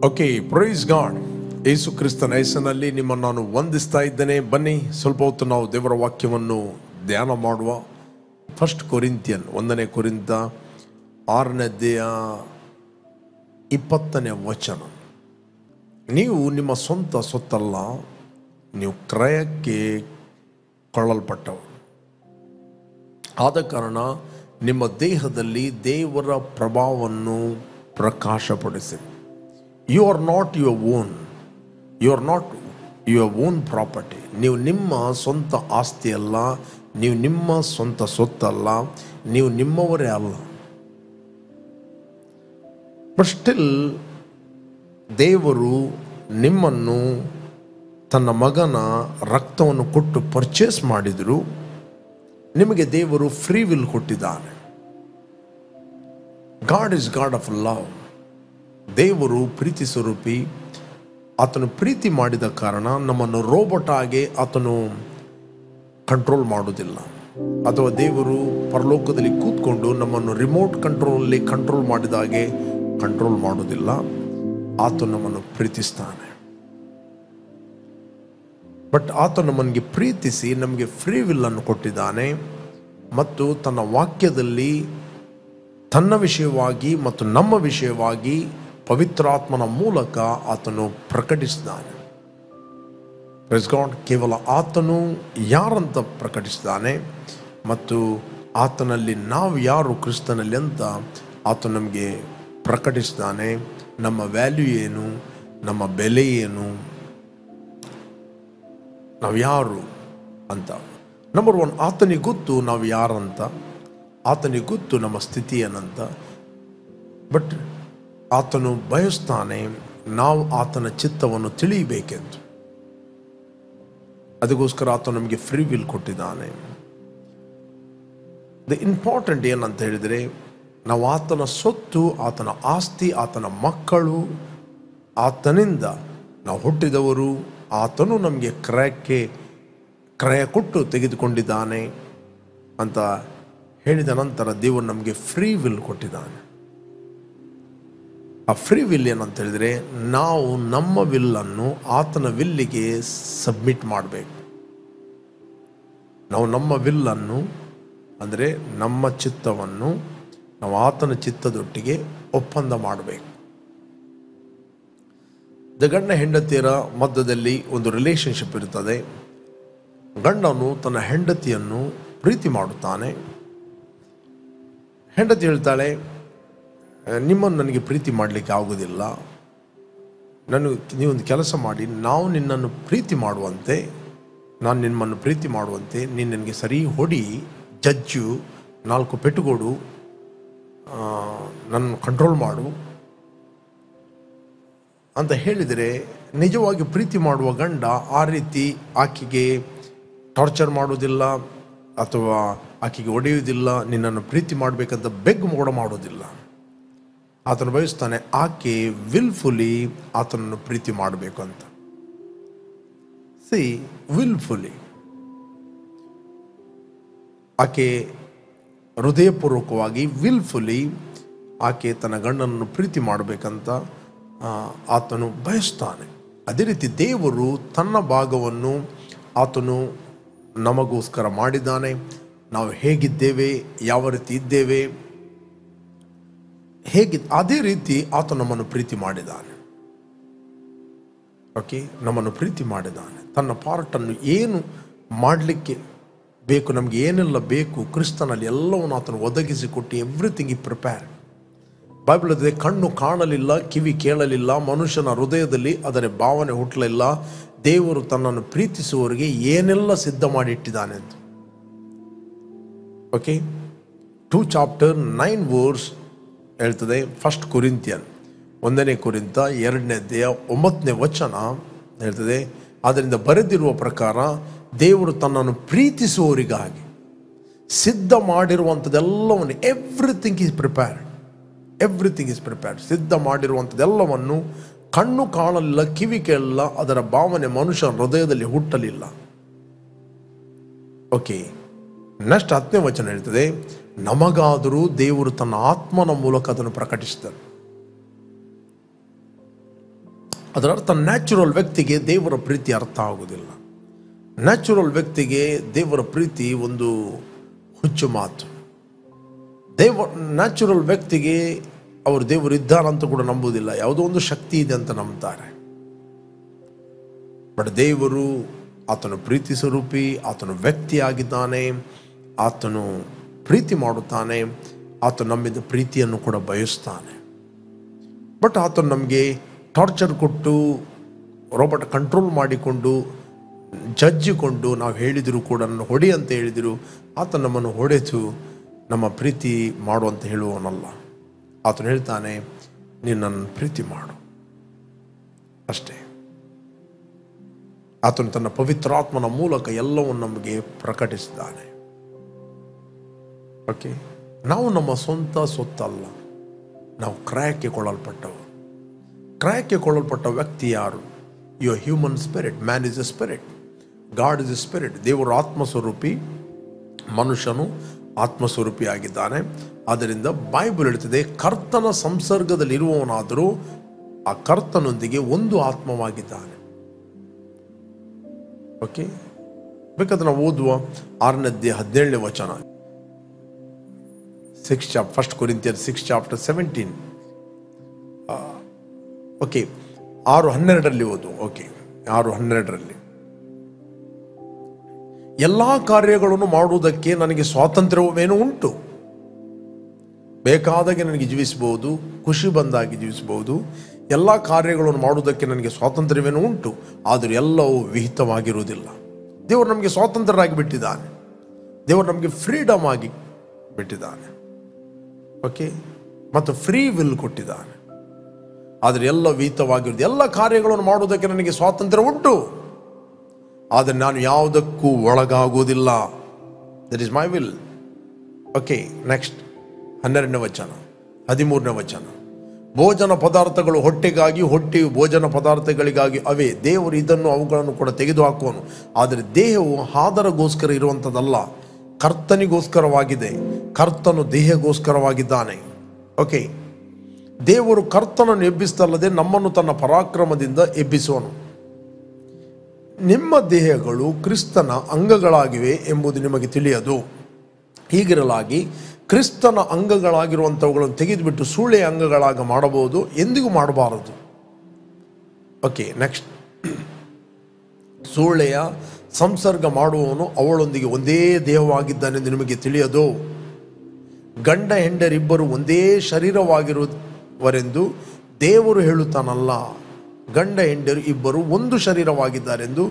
Okay, praise god. ಯೇಸು ಕ್ರಿಸ್ತನ ಹೆಸರಿನಲ್ಲಿ ನಿಮ್ಮನ್ನು ನಾನು ವಂದಿಸ್ತಾ ಇದ್ದೇನೆ. ಬನ್ನಿ ಸ್ವಲ್ಪ ಹೊತ್ತು ನಾವು ದೇವರ ವಾಕ್ಯವನ್ನು ಧ್ಯಾನ ಮಾಡುವ. 1 ಕೊರಿಂಥಿಯನ್ 1ನೇ ಕೊರಿಂಥ 6ನೇ ಅಧ್ಯಾಯ 20ನೇ ವಚನ. ನೀವು ನಿಮ್ಮ ಸ್ವಂತ ಸೊತ್ತಲ್ಲ, ನೀವು ಕ್ರಯಕ್ಕೆ ಕೊಳ್ಳಲ್ಪಟ್ಟವರು. ಆದ ಕಾರಣ ನಿಮ್ಮ ದೇಹದಲ್ಲಿ ದೇವರ ಪ್ರಭಾವವನ್ನು ಪ್ರಕಾಶಪಡಿಸಿರಿ. You are not your own, you are not your own property. ನೀವು ನಿಮ್ಮ ಸ್ವಂತ ಆಸ್ತಿ ಅಲ್ಲ, ನೀವು ನಿಮ್ಮ ಸ್ವಂತ ಸೊತ್ತಲ್ಲ, ನೀವು ನಿಮ್ಮವರೇ ಅಲ್ಲ. ಬಟ್ ಸ್ಟಿಲ್ ದೇವರು ನಿಮ್ಮನ್ನು ತನ್ನ ಮಗನ ರಕ್ತವನ್ನು ಕೊಟ್ಟು ಪರ್ಚೇಸ್ ಮಾಡಿದರು. ನಿಮಗೆ ದೇವರು ಫ್ರೀ ವಿಲ್ ಕೊಟ್ಟಿದ್ದಾನೆ. God is god of love. ದೇವರು ಪ್ರೀತಿ ಸ್ವರೂಪಿ. ಆತನು ಪ್ರೀತಿ ಮಾಡಿದ ಕಾರಣ ನಮ್ಮನ್ನು ರೋಬೋಟ್ ಆಗಿ ಆತನು ಕಂಟ್ರೋಲ್ ಮಾಡುವುದಿಲ್ಲ. ಅಥವಾ ದೇವರು ಪರಲೋಕದಲ್ಲಿ ಕೂತ್ಕೊಂಡು ನಮ್ಮನ್ನು ರಿಮೋಟ್ ಕಂಟ್ರೋಲಲ್ಲಿ ಕಂಟ್ರೋಲ್ ಮಾಡಿದ ಹಾಗೆ ಕಂಟ್ರೋಲ್ ಮಾಡುವುದಿಲ್ಲ. ಆತನು ನಮ್ಮನ್ನು ಪ್ರೀತಿಸ್ತಾನೆ. ಬಟ್ ಆತ ನಮ್ಮನಿಗೆ ಪ್ರೀತಿಸಿ ನಮಗೆ ಫ್ರೀ ವಿಲ್ ಅನ್ನು ಕೊಟ್ಟಿದ್ದಾನೆ ಮತ್ತು ತನ್ನ ವಾಕ್ಯದಲ್ಲಿ ತನ್ನ ವಿಷಯವಾಗಿ ಮತ್ತು ನಮ್ಮ ವಿಷಯವಾಗಿ ಪವಿತ್ರಾತ್ಮನ ಮೂಲಕ ಆತನು ಪ್ರಕಟಿಸಿದ್ದಾನೆ. Praise God. ಕೇವಲ ಆತನು ಯಾರಂತ ಪ್ರಕಟಿಸಿದ್ದಾನೆ ಮತ್ತು ಆತನಲ್ಲಿ ನಾವು ಯಾರು ಕ್ರಿಸ್ತನಲ್ಲಿ ಅಂತ ಆತನು ನಮಗೆ ಪ್ರಕಟಿಸಿದ್ದಾನೆ. ನಮ್ಮ ವ್ಯಾಲ್ಯೂ ಏನು, ನಮ್ಮ ಬೆಲೆ ಏನು, ನಾವು ಯಾರು ಅಂತ. ನಂಬರ್ 1, ಆತನಿಗೆ ಗೊತ್ತು ನಾವು ಯಾರಂತ, ಆತನಿಗೆ ಗೊತ್ತು ನಮ್ಮ ಸ್ಥಿತಿ ಏನಂತ. ಬಟ್ ಆತನು ಬಯಸ್ತಾನೆ ನಾವು ಆತನ ಚಿತ್ತವನ್ನು ತಿಳಿಯಬೇಕೆಂದು. ಅದಕ್ಕೋಸ್ಕರ ಆತನು ನಮಗೆ ಫ್ರೀ ವಿಲ್ ಕೊಟ್ಟಿದ್ದಾನೆ. ದ ಇಂಪಾರ್ಟೆಂಟ್ ಏನಂತ ಹೇಳಿದರೆ, ನಾವು ಆತನ ಸೊತ್ತು, ಆತನ ಆಸ್ತಿ, ಆತನ ಮಕ್ಕಳು, ಆತನಿಂದ ನಾವು ಹುಟ್ಟಿದವರು. ಆತನು ನಮಗೆ ಕ್ರಯ ಕೊಟ್ಟು ತೆಗೆದುಕೊಂಡಿದ್ದಾನೆ ಅಂತ ಹೇಳಿದ ನಂತರ ದೇವರು ನಮಗೆ ಫ್ರೀ ವಿಲ್ ಕೊಟ್ಟಿದ್ದಾನೆ. ಆ ಫ್ರೀ ವಿಲ್ ಏನಂತ ಹೇಳಿದರೆ, ನಾವು ನಮ್ಮ ವಿಲ್ಲನ್ನು ಆತನ ವಿಲ್ಲಿಗೆ ಸಬ್ಮಿಟ್ ಮಾಡಬೇಕು. ನಾವು ನಮ್ಮ ವಿಲ್ಲನ್ನು ಅಂದರೆ ನಮ್ಮ ಚಿತ್ತವನ್ನು ನಾವು ಆತನ ಚಿತ್ತದೊಟ್ಟಿಗೆ ಒಪ್ಪಂದ ಮಾಡಬೇಕು. ಗಂಡ ಹೆಂಡತಿಯರ ಮಧ್ಯದಲ್ಲಿ ಒಂದು ರಿಲೇಷನ್ಶಿಪ್ ಇರ್ತದೆ. ಗಂಡನು ತನ್ನ ಹೆಂಡತಿಯನ್ನು ಪ್ರೀತಿ ಮಾಡುತ್ತಾನೆ. ಹೆಂಡತಿ ಹೇಳ್ತಾಳೆ, ನಿಮ್ಮನ್ನು ನನಗೆ ಪ್ರೀತಿ ಮಾಡಲಿಕ್ಕೆ ಆಗೋದಿಲ್ಲ, ನೀವೊಂದು ಕೆಲಸ ಮಾಡಿ, ನಾವು ನಿನ್ನನ್ನು ಪ್ರೀತಿ ಮಾಡುವಂತೆ, ನಾನು ನಿಮ್ಮನ್ನು ಪ್ರೀತಿ ಮಾಡುವಂತೆ ನೀನು ನನಗೆ ಸರಿ ಹೊಡಿ, ಜಜ್ಜು, 4 ಪೆಟ್ಟುಕೊಡು, ನನ್ನ ಕಂಟ್ರೋಲ್ ಮಾಡು ಅಂತ ಹೇಳಿದರೆ, ನಿಜವಾಗಿ ಪ್ರೀತಿ ಮಾಡುವ ಗಂಡ ಆ ರೀತಿ ಆಕೆಗೆ ಟಾರ್ಚರ್ ಮಾಡೋದಿಲ್ಲ ಅಥವಾ ಆಕೆಗೆ ಹೊಡೆಯುವುದಿಲ್ಲ. ನಿನ್ನನ್ನು ಪ್ರೀತಿ ಮಾಡಬೇಕಂತ ಬೆಗ್ ಕೂಡ ಮಾಡೋದಿಲ್ಲ. ಆತನು ಬಯಸ್ತಾನೆ ಆಕೆ ವಿಲ್ಫುಲಿ ಆತನನ್ನು ಪ್ರೀತಿ ಮಾಡಬೇಕು ಅಂತ. ವಿಲ್ಫುಲಿ ಆಕೆ ಹೃದಯಪೂರ್ವಕವಾಗಿ ವಿಲ್ಫುಲಿ ಆಕೆ ತನ್ನ ಗಂಡನನ್ನು ಪ್ರೀತಿ ಮಾಡಬೇಕಂತ ಆತನು ಬಯಸ್ತಾನೆ. ಅದೇ ರೀತಿ ದೇವರು ತನ್ನ ಭಾಗವನ್ನು ಆತನು ನಮಗೋಸ್ಕರ ಮಾಡಿದ್ದಾನೆ. ನಾವು ಹೇಗಿದ್ದೇವೆ, ಯಾವ ರೀತಿ ಇದ್ದೇವೆ, ಅದೇ ರೀತಿ ಆತ ನಮ್ಮನ್ನು ಪ್ರೀತಿ ಮಾಡಿದ್ದಾನೆ. ಓಕೆ, ನಮ್ಮನ್ನು ಪ್ರೀತಿ ಮಾಡಿದ್ದಾನೆ. ತನ್ನ ಪಾರ್ಟನ್ನು ಏನು ಮಾಡಲಿಕ್ಕೆ ಬೇಕು, ನಮಗೆ ಏನೆಲ್ಲ ಬೇಕು ಕ್ರಿಸ್ತನಲ್ಲಿ ಎಲ್ಲವನ್ನು ಆತನು ಒದಗಿಸಿಕೊಟ್ಟು ಎವ್ರಿಥಿಂಗ್ ಈ ಪ್ರಿಪೇರ್. ಬೈಬಲ್ ಅದೇ, ಕಣ್ಣು ಕಾಣಲಿಲ್ಲ, ಕಿವಿ ಕೇಳಲಿಲ್ಲ, ಮನುಷ್ಯನ ಹೃದಯದಲ್ಲಿ ಅದರ ಭಾವನೆ ಹುಟ್ಟಲಿಲ್ಲ, ದೇವರು ತನ್ನನ್ನು ಪ್ರೀತಿಸುವವರಿಗೆ ಏನೆಲ್ಲ ಸಿದ್ಧ ಮಾಡಿ ಇಟ್ಟಿದ್ದಾನೆ ಅಂತ. ಓಕೆ, 2 ಚಾಪ್ಟರ್ 9 ವರ್ಸ್ ಹೇಳ್ತದೆ. 1 ಕೊರಿಂಥಿಯನ್ 1ನೇ ಕೊರಿಂಥ 2ನೇ ಅಧ್ಯಾಯ 9ನೇ ವಚನ ಹೇಳ್ತದೆ, ಆದ್ದರಿಂದ ಬರೆದಿರುವ ಪ್ರಕಾರ ದೇವರು ತನ್ನನ್ನು ಪ್ರೀತಿಸುವವರಿಗಾಗಿ ಸಿದ್ಧ ಮಾಡಿರುವಂಥದ್ದೆಲ್ಲವನ್ನು ಎವ್ರಿಥಿಂಗ್ ಈಸ್ ಪ್ರಿಪೇರ್ಡ್. ಸಿದ್ಧ ಮಾಡಿರುವಂಥದ್ದೆಲ್ಲವನ್ನು ಕಣ್ಣು ಕಾಣಲಿಲ್ಲ, ಕಿವಿ ಕೇಳಲಿಲ್ಲ, ಅದರ ಭಾವನೆ ಮನುಷ್ಯನ ಹೃದಯದಲ್ಲಿ ಹುಟ್ಟಲಿಲ್ಲ. ಓಕೆ, ನೆಕ್ಸ್ಟ್ 10ನೇ ವಚನ ಹೇಳ್ತದೆ, ನಮಗಾದರೂ ದೇವರು ತನ್ನ ಆತ್ಮನ ಮೂಲಕ ಅದನ್ನು ಪ್ರಕಟಿಸಿದನು. ಅದರ ಅರ್ಥ ನ್ಯಾಚುರಲ್ ವ್ಯಕ್ತಿಗೆ ದೇವರ ಪ್ರೀತಿ ಅರ್ಥ ಆಗುವುದಿಲ್ಲ. ನ್ಯಾಚುರಲ್ ವ್ಯಕ್ತಿಗೆ ದೇವರ ಪ್ರೀತಿ ಒಂದು ಹುಚ್ಚು ಮಾತು. ನ್ಯಾಚುರಲ್ ವ್ಯಕ್ತಿಗೆ ಅವರು ದೇವರು ಇದ್ದಾರಂತ ಕೂಡ ನಂಬುವುದಿಲ್ಲ, ಯಾವುದೋ ಒಂದು ಶಕ್ತಿ ಇದೆ ಅಂತ ನಂಬ್ತಾರೆ. ಬಟ್ ದೇವರು ಆತನು ಪ್ರೀತಿ ಸ್ವರೂಪಿ, ಆತನು ವ್ಯಕ್ತಿಯಾಗಿದ್ದಾನೆ, ಆತನು ಪ್ರೀತಿ ಮಾಡುತ್ತಾನೆ, ಆತನು ನಮ್ಮಿಂದ ಪ್ರೀತಿಯನ್ನು ಕೂಡ ಬಯಸ್ತಾನೆ. ಬಟ್ ಆತನು ನಮಗೆ ಟಾರ್ಚರ್ ಕೊಟ್ಟು ರೋಬೋಟ್ ಕಂಟ್ರೋಲ್ ಮಾಡಿಕೊಂಡು ಜಜ್ಜಿಕೊಂಡು ನಾವು ಹೇಳಿದರೂ ಕೂಡ ನನ್ನ ಹೊಡಿ ಅಂತ ಹೇಳಿದರು ಆತನು ನಮ್ಮನ್ನು ಹೊಡೆದು ನಮ್ಮ ಪ್ರೀತಿ ಮಾಡುವಂತ ಹೇಳುವವನಲ್ಲ. ಆತನು ಹೇಳ್ತಾನೆ, ನೀನು ನನ್ನ ಪ್ರೀತಿ ಮಾಡು ಅಷ್ಟೇ. ಆತನು ತನ್ನ ಪವಿತ್ರಾತ್ಮನ ಮೂಲಕ ಎಲ್ಲವನ್ನು ನಮಗೆ ಪ್ರಕಟಿಸಿದ್ದಾನೆ. ಓಕೆ, ನಾವು ನಮ್ಮ ಸ್ವಂತ ಸೊತ್ತಲ್ಲ, ನಾವು ಕ್ರಯಕ್ಕೆ ಕೊಳ್ಳಲ್ಪಟ್ಟವು. ಕ್ರಯಕ್ಕೆ ಕೊಳ್ಳಲ್ಪಟ್ಟ ವ್ಯಕ್ತಿ ಯಾರು? You human spirit. Man is a spirit, God is a spirit. ದೇವರು ಆತ್ಮಸ್ವರೂಪಿ, ಮನುಷ್ಯನು ಆತ್ಮಸ್ವರೂಪಿಯಾಗಿದ್ದಾನೆ. ಆದ್ದರಿಂದ ಬೈಬಲ್ ಹೇಳ್ತದೆ, ಕರ್ತನ ಸಂಸರ್ಗದಲ್ಲಿರುವವನಾದರೂ ಆ ಕರ್ತನೊಂದಿಗೆ ಒಂದು ಆತ್ಮವಾಗಿದ್ದಾನೆ. ಓಕೆ, ಬೇಕಾದ್ರೆ ನಾವು ಓದುವ 6:17 ವಚನ, 1 Corinthians 6:17. ಓಕೆ, 6:12 ಓದು. ಓಕೆ, 6:12 ಎಲ್ಲ ಕಾರ್ಯಗಳನ್ನು ಮಾಡುವುದಕ್ಕೆ ನನಗೆ ಸ್ವಾತಂತ್ರ್ಯವೇನೂ ಉಂಟು. ಬೇಕಾದಾಗೆ ನನಗೆ ಜೀವಿಸಬಹುದು, ಖುಷಿ ಬಂದಾಗಿ ಜೀವಿಸಬಹುದು. ಎಲ್ಲ ಕಾರ್ಯಗಳನ್ನು ಮಾಡುವುದಕ್ಕೆ ನನಗೆ ಸ್ವಾತಂತ್ರ್ಯವೇನೂ ಉಂಟು, ಆದರೂ ಎಲ್ಲವೂ ವಿಹಿತವಾಗಿರುವುದಿಲ್ಲ. ದೇವರು ನಮಗೆ ಸ್ವಾತಂತ್ರ್ಯರಾಗಿ ಬಿಟ್ಟಿದ್ದಾನೆ, ದೇವರು ನಮಗೆ ಫ್ರೀಡಮ್ ಆಗಿ ಬಿಟ್ಟಿದ್ದಾನೆ. ಓಕೆ, ಮತ್ತು ಫ್ರೀ ವಿಲ್ ಕೊಟ್ಟಿದ್ದಾನೆ, ಆದರೆ ಎಲ್ಲ ವಿಹಿತವಾಗಿರುವುದು. ಎಲ್ಲ ಕಾರ್ಯಗಳನ್ನು ಮಾಡುವುದಕ್ಕೆ ನನಗೆ ಸ್ವಾತಂತ್ರ್ಯ ಉಂಟು, ಆದರೆ ನಾನು ಯಾವುದಕ್ಕೂ ಒಳಗಾಗುವುದಿಲ್ಲ. That is my will. Okay, next 12ನೇ ವಚನ, 13ನೇ ವಚನ. ಭೋಜನ ಪದಾರ್ಥಗಳು ಹೊಟ್ಟೆಗಾಗಿ, ಹೊಟ್ಟೆಯು ಭೋಜನ ಪದಾರ್ಥಗಳಿಗಾಗಿ ಅವೇ. ದೇವರು ಇದನ್ನು ಅವುಗಳನ್ನು ಕೂಡ ತೆಗೆದುಹಾಕುವನು. ಆದರೆ ದೇಹವು ಆದರಗೋಸ್ಕರ ಇರುವಂಥದ್ದಲ್ಲ, ಕರ್ತನಿಗೋಸ್ಕರವಾಗಿದೆ. ಕರ್ತನು ದೇಹಗೋಸ್ಕರವಾಗಿದ್ದಾನೆ. ಓಕೆ, ದೇವರು ಕರ್ತನನ್ನು ಎಬ್ಬಿಸ್ತಲ್ಲದೆ ನಮ್ಮನ್ನು ತನ್ನ ಪರಾಕ್ರಮದಿಂದ ಎಬ್ಬಿಸುವನು. ನಿಮ್ಮ ದೇಹಗಳು ಕ್ರಿಸ್ತನ ಅಂಗಗಳಾಗಿವೆ ಎಂಬುದು ನಿಮಗೆ ತಿಳಿಯದು. ಹೀಗಿರಲಾಗಿ ಕ್ರಿಸ್ತನ ಅಂಗಗಳಾಗಿರುವಂಥವುಗಳನ್ನು ತೆಗೆದುಬಿಟ್ಟು ಸೂಳೆಯ ಅಂಗಗಳಾಗ ಮಾಡಬಹುದು, ಎಂದಿಗೂ ಮಾಡಬಾರದು. Okay, next. ಸೂಳೆಯ ಸಂಸರ್ಗ ಮಾಡುವವನು ಅವಳೊಂದಿಗೆ ಒಂದೇ ದೇಹವಾಗಿದ್ದಾನೆಂದು ನಿಮಗೆ ತಿಳಿಯದು. ಗಂಡ ಹೆಂಡರಿಬ್ಬರು ಒಂದೇ ಶರೀರವಾಗಿರುವರೆಂದು ದೇವರು ಹೇಳುತ್ತಾನಲ್ಲ. ಗಂಡ ಹೆಂಡರು ಇಬ್ಬರು ಒಂದು ಶರೀರವಾಗಿದ್ದಾರೆಂದು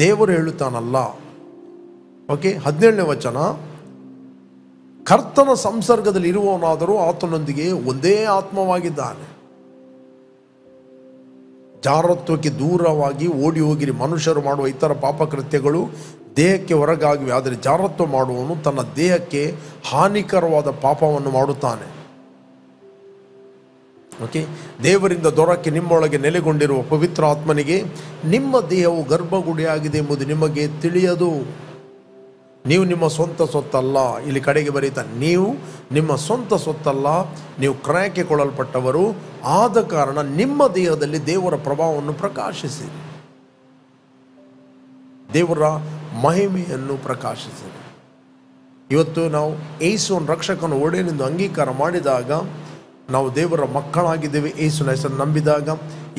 ದೇವರು ಹೇಳುತ್ತಾನಲ್ಲ. ಓಕೆ, 17ನೇ ವಚನ. ಕರ್ತನ ಸಂಸರ್ಗದಲ್ಲಿ ಇರುವವನಾದರೂ ಆತನೊಂದಿಗೆ ಒಂದೇ ಆತ್ಮವಾಗಿದ್ದಾನೆ. ಜಾರತ್ವಕ್ಕೆ ದೂರವಾಗಿ ಓಡಿ ಹೋಗಿರಿ. ಮನುಷ್ಯರು ಮಾಡುವ ಇತರ ಪಾಪಕೃತ್ಯಗಳು ದೇಹಕ್ಕೆ ಹೊರಗಾಗಿವೆ, ಆದರೆ ಜಾರತ್ವ ಮಾಡುವವನು ತನ್ನ ದೇಹಕ್ಕೆ ಹಾನಿಕರವಾದ ಪಾಪವನ್ನು ಮಾಡುತ್ತಾನೆ. ಓಕೆ, ದೇವರಿಂದ ದೊರಕ್ಕೆ ನಿಮ್ಮೊಳಗೆ ನೆಲೆಗೊಂಡಿರುವ ಪವಿತ್ರ ಆತ್ಮನಿಗೆ ನಿಮ್ಮ ದೇಹವು ಗರ್ಭಗುಡಿಯಾಗಿದೆ ಎಂಬುದು ನಿಮಗೆ ತಿಳಿಯದು. ನೀವು ನಿಮ್ಮ ಸ್ವಂತ ಸೊತ್ತಲ್ಲ. ಇಲ್ಲಿ ಕಡೆಗೆ ಬರೀತಾನೆ, ನೀವು ನಿಮ್ಮ ಸ್ವಂತ ಸೊತ್ತಲ್ಲ, ನೀವು ಕ್ರಯಕ್ಕೆ ಕೊಳ್ಳಲ್ಪಟ್ಟವರು. ಆದ ಕಾರಣ ನಿಮ್ಮ ದೇಹದಲ್ಲಿ ದೇವರ ಪ್ರಭಾವವನ್ನು ಪ್ರಕಾಶಿಸಿರಿ, ದೇವರ ಮಹಿಮೆಯನ್ನು ಪ್ರಕಾಶಿಸಿರಿ. ಇವತ್ತು ನಾವು ಯೇಸುವಿನ ರಕ್ಷಕನ ಒಡೆಯನೆಂದು ಅಂಗೀಕಾರ ಮಾಡಿದಾಗ ನಾವು ದೇವರ ಮಕ್ಕಳಾಗಿದ್ದೇವೆ. ಯೇಸುವಿನ ಹೆಸರನ್ನು ನಂಬಿದಾಗ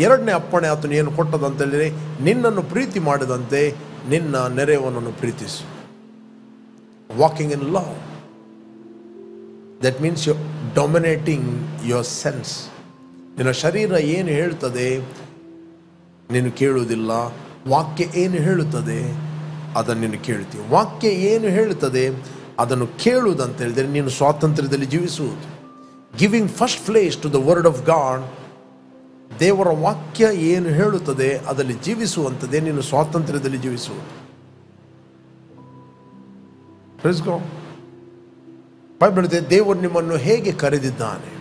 2ನೇ ಅಪ್ಪಣೆ ಆತನು ಏನು ಕೊಟ್ಟದಂತೇಳಿದರೆ, ನಿನ್ನನ್ನು ಪ್ರೀತಿ ಮಾಡಿದಂತೆ ನಿನ್ನ ನೆರೆಯವನನ್ನು ಪ್ರೀತಿಸು. Walking in love, that means you dominating your sense. ನಿನ್ನ ಶರೀರ ಏನು ಹೇಳ್ತದೆ ನೀನು ಕೇಳುವುದಿಲ್ಲ, ವಾಕ್ಯ ಏನು ಹೇಳುತ್ತದೆ ಅದನ್ನು ನೀನು ಕೇಳ್ತೀವಿ. ವಾಕ್ಯ ಏನು ಹೇಳುತ್ತದೆ ಅದನ್ನು ಕೇಳುವುದಂತ ಹೇಳಿದರೆ ನೀನು ಸ್ವಾತಂತ್ರ್ಯದಲ್ಲಿ ಜೀವಿಸುವುದು. Giving first place to the word of God. ದೇವರ ವಾಕ್ಯ ಏನು ಹೇಳುತ್ತದೆ ಅದರಲ್ಲಿ ಜೀವಿಸುವಂಥದ್ದೇ ನೀನು ಸ್ವಾತಂತ್ರ್ಯದಲ್ಲಿ ಜೀವಿಸುವುದು. ಬೈಬಲ್ ಹೇಳುತ್ತೆ, ದೇವರು ನಿಮ್ಮನ್ನು ಹೇಗೆ ಕರೆದಿದ್ದಾನೆ.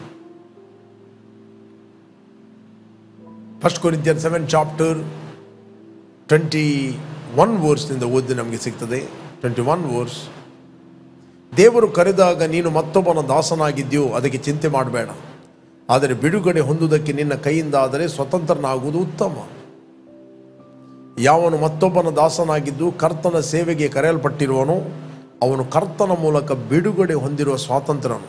1 Corinthians 7:21 ವರ್ಸ್ನಿಂದ ಓದಿ ನಮಗೆ ಸಿಗ್ತದೆ. 21 ವರ್ಸ್. ದೇವರು ಕರೆದಾಗ ನೀನು ಮತ್ತೊಬ್ಬನ ದಾಸನಾಗಿದ್ದೀಯೋ ಅದಕ್ಕೆ ಚಿಂತೆ ಮಾಡಬೇಡ. ಆದರೆ ಬಿಡುಗಡೆ ಹೊಂದುವುದಕ್ಕೆ ನಿನ್ನ ಕೈಯಿಂದ ಆದರೆ ಸ್ವತಂತ್ರನಾಗುವುದು ಉತ್ತಮ. ಯಾವನು ಮತ್ತೊಬ್ಬನ ದಾಸನಾಗಿದ್ದು ಕರ್ತನ ಸೇವೆಗೆ ಕರೆಯಲ್ಪಟ್ಟಿರುವನೋ ಅವನು ಕರ್ತನ ಮೂಲಕ ಬಿಡುಗಡೆ ಹೊಂದಿರುವ ಸ್ವಾತಂತ್ರ್ಯನು.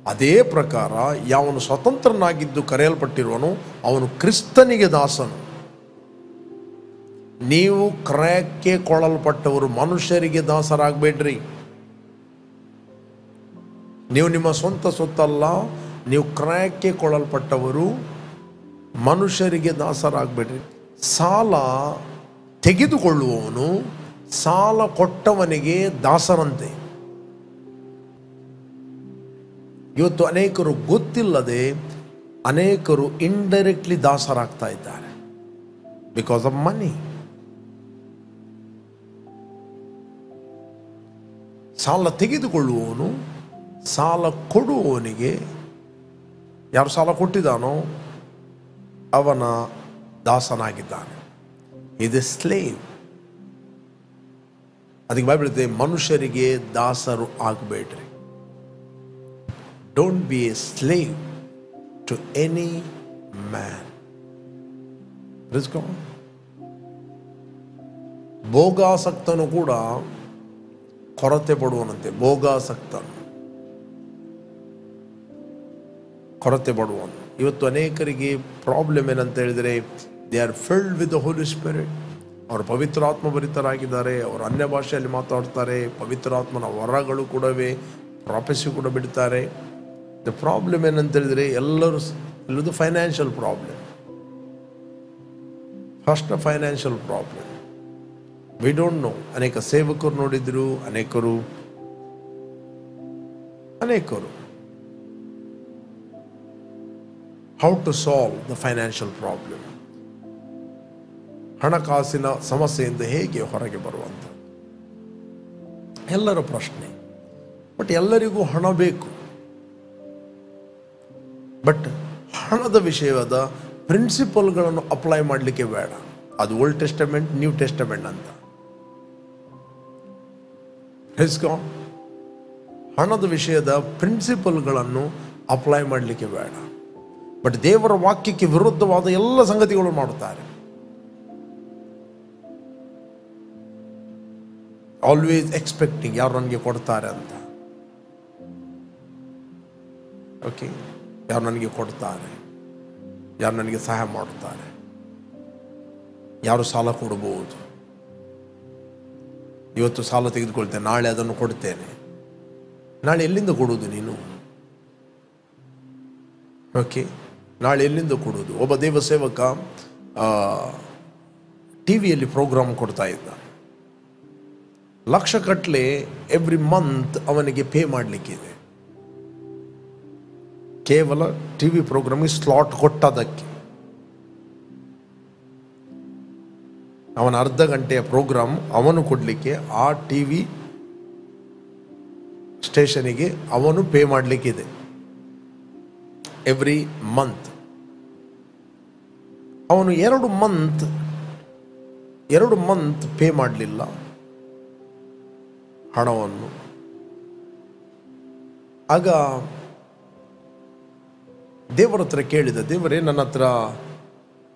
ಅದೇ ಪ್ರಕಾರ ಯಾವನು ಸ್ವತಂತ್ರನಾಗಿದ್ದು ಕರೆಯಲ್ಪಟ್ಟಿರುವನೋ ಅವನು ಕ್ರಿಸ್ತನಿಗೆ ದಾಸನು. ನೀವು ಕ್ರಯಕ್ಕೆ ಕೊಳ್ಳಲ್ಪಟ್ಟವರು, ಮನುಷ್ಯರಿಗೆ ದಾಸರಾಗಬೇಡ್ರಿ. ನೀವು ನಿಮ್ಮ ಸ್ವಂತ ಸೊತ್ತಲ್ಲ, ನೀವು ಕ್ರಯಕ್ಕೆ ಕೊಳ್ಳಲ್ಪಟ್ಟವರು, ಮನುಷ್ಯರಿಗೆ ದಾಸರಾಗಬೇಡ್ರಿ. ಸಾಲ ತೆಗೆದುಕೊಳ್ಳುವವನು ಸಾಲ ಕೊಟ್ಟವನಿಗೆ ದಾಸರಂತೆ. ಇವತ್ತು ಅನೇಕರು ಗೊತ್ತಿಲ್ಲದೆ ಅನೇಕರು ಇಂಡೈರೆಕ್ಟ್ಲಿ ದಾಸರಾಗ್ತಾ ಇದ್ದಾರೆ ಬಿಕಾಸ್ ಆಫ್ ಮನಿ. ಸಾಲ ತೆಗೆದುಕೊಳ್ಳುವವನು ಸಾಲ ಕೊಡುವವನಿಗೆ, ಯಾರು ಸಾಲ ಕೊಟ್ಟಿದ್ದಾನೋ ಅವನ ದಾಸನಾಗಿದ್ದಾನೆ. ಇದು ಸ್ಲೇವ್. ಅದಕ್ಕೆ ಬೈಬಲ್ ಹೇಳ್ತದೆ, ಮನುಷ್ಯರಿಗೆ ದಾಸರು ಆಗಬೇಡ್ರಿ. Don't be a slave to any man. ಭೋಗಾಸಕ್ತನು ಕೂಡ ಕೊರತೆ ಪಡುವನಂತೆ. ಭೋಗಾಸಕ್ತನು ಕೊರತೆ ಪಡುವನು. ಇವತ್ತು ಅನೇಕರಿಗೆ ಪ್ರಾಬ್ಲಮ್ ಏನಂತ ಹೇಳಿದರೆ, they are filled with the holy spirit. ಅವರು ಪವಿತ್ರಾತ್ಮ ಭರಿತರಾಗಿದ್ದಾರೆ, ಅವರು ಅನ್ಯ ಭಾಷೆಯಲ್ಲಿ ಮಾತಾಡ್ತಾರೆ, ಪವಿತ್ರಾತ್ಮನ ವರಗಳು ಕೂಡವೇ, ಪ್ರಾಫೆಸಿ ಕೂಡ ಬಿಡ್ತಾರೆ. ದ ಪ್ರಾಬ್ಲಮ್ ಏನಂತ ಹೇಳಿದರೆ ಎಲ್ಲದು financial problem. First financial problem. We don't know. ಅನೇಕ ಸೇವಕರು ನೋಡಿದ್ರು, ಅನೇಕರು how to solve the financial problem. ಹಣಕಾಸಿನ ಸಮಸ್ಯೆಯಿಂದ ಹೇಗೆ ಹೊರಗೆ ಬರುವಂತ ಎಲ್ಲರ ಪ್ರಶ್ನೆ. ಬಟ್ ಎಲ್ಲರಿಗೂ ಹಣ ಬೇಕು. ಬಟ್ ಹಣದ ವಿಷಯವಾದ ಪ್ರಿನ್ಸಿಪಲ್ಗಳನ್ನು ಅಪ್ಲೈ ಮಾಡಲಿಕ್ಕೆ ಬೇಡ. ಅದು ಓಲ್ಡ್ ಟೆಸ್ಟಮೆಂಟ್, ನ್ಯೂ ಟೆಸ್ಟಮೆಂಟ್ ಅಂತ. ಹಣದ ವಿಷಯದ ಪ್ರಿನ್ಸಿಪಲ್ಗಳನ್ನು ಅಪ್ಲೈ ಮಾಡಲಿಕ್ಕೆ ಬೇಡ. ಬಟ್ ದೇವರ ವಾಕ್ಯಕ್ಕೆ ವಿರುದ್ಧವಾದ ಎಲ್ಲ ಸಂಗತಿಗಳು ಮಾಡುತ್ತಾರೆ. ಆಲ್ವೇಸ್ ಎಕ್ಸ್ಪೆಕ್ಟಿಂಗ್, ಯಾರು ನನಗೆ ಕೊಡ್ತಾರೆ ಅಂತ. ಓಕೆ, ಯಾರು ನನಗೆ ಕೊಡ್ತಾರೆ, ಯಾರು ನನಗೆ ಸಹಾಯ ಮಾಡುತ್ತಾರೆ, ಯಾರು ಸಾಲ ಕೊಡಬಹುದು. ಇವತ್ತು ಸಾಲ ತೆಗೆದುಕೊಳ್ತೇನೆ, ನಾಳೆ ಅದನ್ನು ಕೊಡ್ತೇನೆ. ನಾಳೆ ಎಲ್ಲಿಂದ ಕೊಡುವುದು ನೀನು? ಓಕೆ, ನಾಳೆ ಎಲ್ಲಿಂದ ಕೊಡುವುದು? ಒಬ್ಬ ದೇವ ಸೇವಕ ಟಿವಿಯಲ್ಲಿ ಪ್ರೋಗ್ರಾಮ್ ಕೊಡ್ತಾ ಇದ್ದ. ಲಕ್ಷಗಟ್ಟಲೆ ಎವ್ರಿ ಮಂತ್ ಅವನಿಗೆ ಪೇ ಮಾಡಲಿಕ್ಕಿದೆ, ಕೇವಲ ಟಿವಿ ಪ್ರೋಗ್ರಾಮಿಗೆ ಸ್ಲಾಟ್ ಕೊಟ್ಟದಕ್ಕೆ. ಅವನ ಅರ್ಧ ಗಂಟೆಯ ಪ್ರೋಗ್ರಾಮ್ ಅವನು ಕೊಡಲಿಕ್ಕೆ ಆ ಟಿವಿ ಸ್ಟೇಷನಿಗೆ ಅವನು ಪೇ ಮಾಡಲಿಕ್ಕಿದೆ ಎವ್ರಿ ಮಂತ್. ಅವನು ಎರಡು ಮಂತ್ ಪೇ ಮಾಡಲಿಲ್ಲ ಹಣವನ್ನು. ಆಗ ದೇವರ ಹತ್ರ ಕೇಳಿದ, ದೇವರೇ, ನನ್ನ ಹತ್ರ